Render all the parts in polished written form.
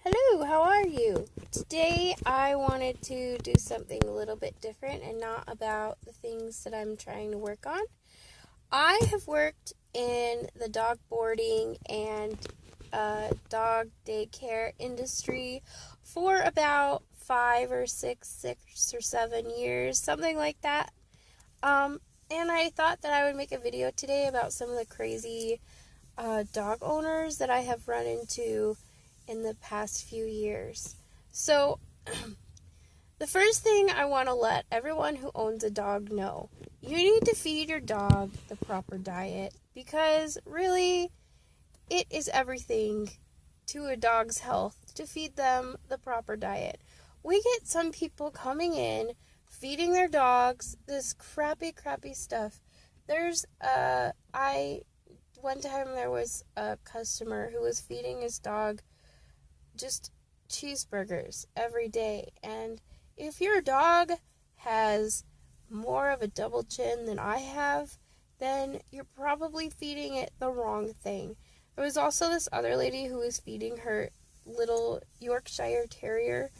Hello, how are you? Today I wanted to do something a little bit different and not about the things that I'm trying to work on. I have worked in the dog boarding and dog daycare industry for about 5 or 6 or 7 years, something like that. And I thought that I would make a video today about some of the crazy dog owners that I have run into in the past few years. So, the first thing I want to let everyone who owns a dog know, you need to feed your dog the proper diet because really it is everything to a dog's health to feed them the proper diet. We get some people coming in feeding their dogs this crappy stuff. One time there was a customer who was feeding his dog just cheeseburgers every day. And if your dog has more of a double chin than I have, then you're probably feeding it the wrong thing. There was also this other lady who was feeding her little Yorkshire Terrier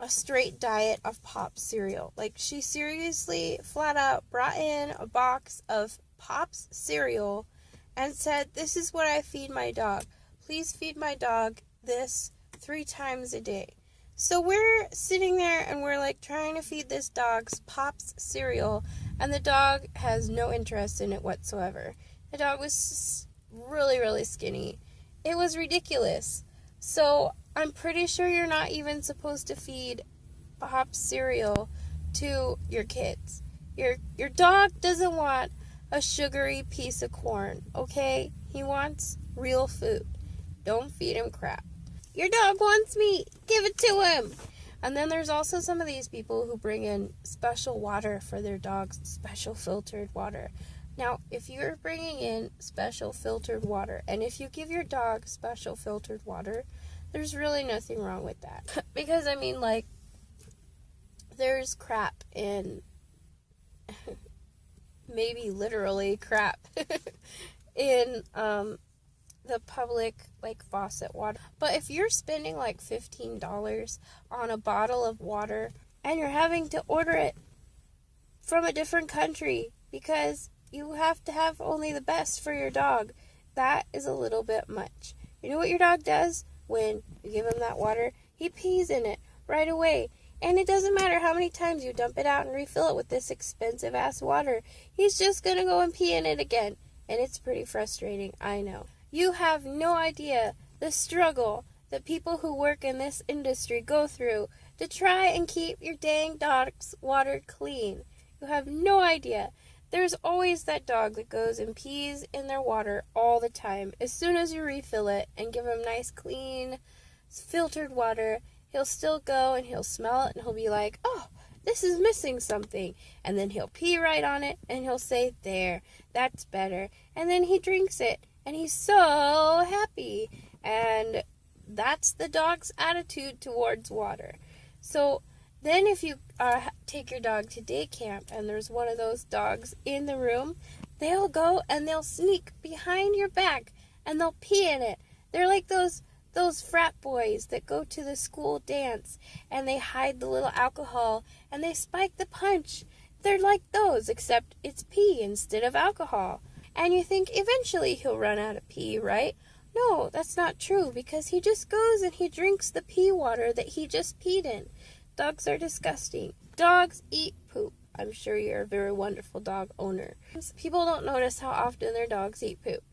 a straight diet of Pops cereal. Like, she seriously flat out brought in a box of Pops cereal and said, "This is what I feed my dog. Please feed my dog this 3 times a day." So we're sitting there and we're like trying to feed this dog's Pops cereal, and the dog has no interest in it whatsoever. The dog was really skinny. It was ridiculous. So I'm pretty sure you're not even supposed to feed Pops cereal to your kids. Your dog doesn't want a sugary piece of corn, okay? He wants real food. Don't feed him crap. Your dog wants meat. Give it to him. And then there's also some of these people who bring in special water for their dogs, special filtered water. Now, if you're bringing in special filtered water, and if you give your dog special filtered water, there's really nothing wrong with that. Because, I mean, like, there's crap in, maybe literally crap, in, the public, like, faucet water. But if you're spending like $15 on a bottle of water and you're having to order it from a different country because you have to have only the best for your dog, that is a little bit much. You know what your dog does when you give him that water? He pees in it right away. And it doesn't matter how many times you dump it out and refill it with this expensive ass water. He's just gonna go and pee in it again. And it's pretty frustrating, I know. You have no idea the struggle that people who work in this industry go through to try and keep your dang dog's water clean. You have no idea. There's always that dog that goes and pees in their water all the time. As soon as you refill it and give him nice, clean, filtered water, he'll still go and he'll smell it and he'll be like, "Oh, this is missing something." And then he'll pee right on it and he'll say, "There, that's better." And then he drinks it. And he's so happy. And that's the dog's attitude towards water. So then if you take your dog to day camp and there's one of those dogs in the room, they'll go and they'll sneak behind your back and they'll pee in it. They're like those frat boys that go to the school dance and they hide the little alcohol and they spike the punch. They're like those, except it's pee instead of alcohol. And you think eventually he'll run out of pee, right? No, that's not true, because he just goes and he drinks the pee water that he just peed in. Dogs are disgusting. Dogs eat poop. I'm sure you're a very wonderful dog owner. People don't notice how often their dogs eat poop.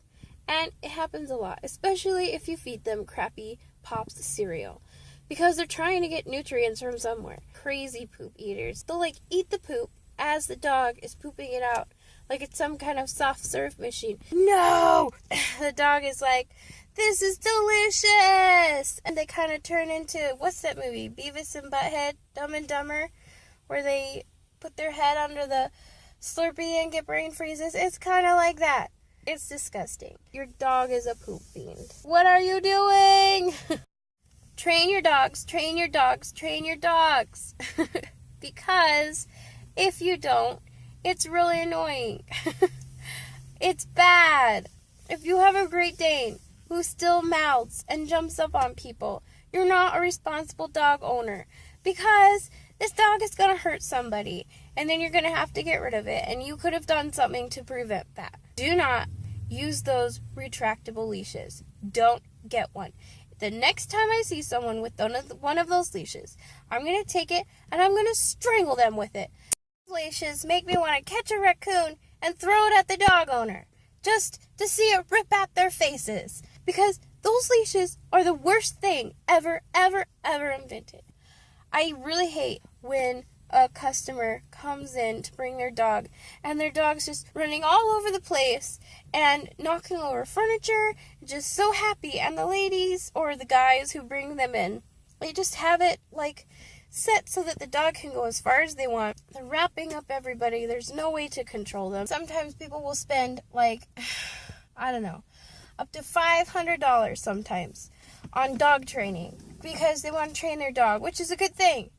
And it happens a lot, especially if you feed them crappy Pops cereal. Because they're trying to get nutrients from somewhere. Crazy poop eaters. They'll like eat the poop as the dog is pooping it out. Like it's some kind of soft serve machine. No! The dog is like, "This is delicious!" And they kind of turn into, what's that movie? Beavis and Butthead, Dumb and Dumber? Where they put their head under the Slurpee and get brain freezes. It's kind of like that. It's disgusting. Your dog is a poop fiend. What are you doing? Train your dogs, train your dogs, train your dogs. Because if you don't, it's really annoying. It's bad. If you have a Great Dane who still mouths and jumps up on people, you're not a responsible dog owner, because this dog is going to hurt somebody, and then you're going to have to get rid of it, and you could have done something to prevent that. Do not use those retractable leashes. Don't get one. The next time I see someone with one of those leashes, I'm going to take it and I'm going to strangle them with it. Leashes make me want to catch a raccoon and throw it at the dog owner, just to see it rip at their faces, because those leashes are the worst thing ever invented. I really hate when a customer comes in to bring their dog, and their dog's just running all over the place and knocking over furniture, just so happy, and the ladies or the guys who bring them in, they just have it like set so that the dog can go as far as they want. They're wrapping up everybody. There's no way to control them. Sometimes people will spend like, I don't know, up to $500 sometimes on dog training because they want to train their dog, which is a good thing.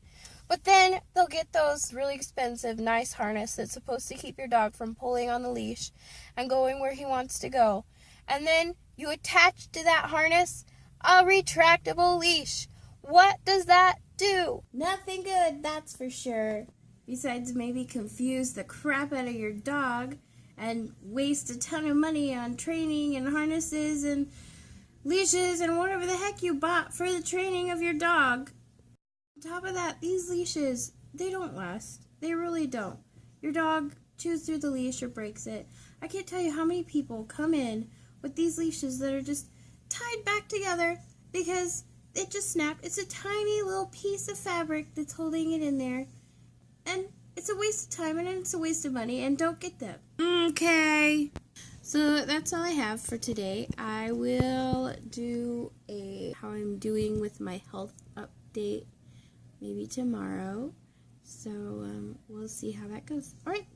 But then they'll get those really expensive, nice harness that's supposed to keep your dog from pulling on the leash and going where he wants to go. And then you attach to that harness a retractable leash. What does that do? Nothing good, that's for sure. Besides maybe confuse the crap out of your dog and waste a ton of money on training and harnesses and leashes and whatever the heck you bought for the training of your dog. On top of that, these leashes, they don't last. They really don't. Your dog chews through the leash or breaks it. I can't tell you how many people come in with these leashes that are just tied back together because it just snapped. It's a tiny little piece of fabric that's holding it in there. And it's a waste of time and it's a waste of money, and don't get them. Okay. So that's all I have for today. I will do a how I'm doing with my health update maybe tomorrow. So we'll see how that goes. All right.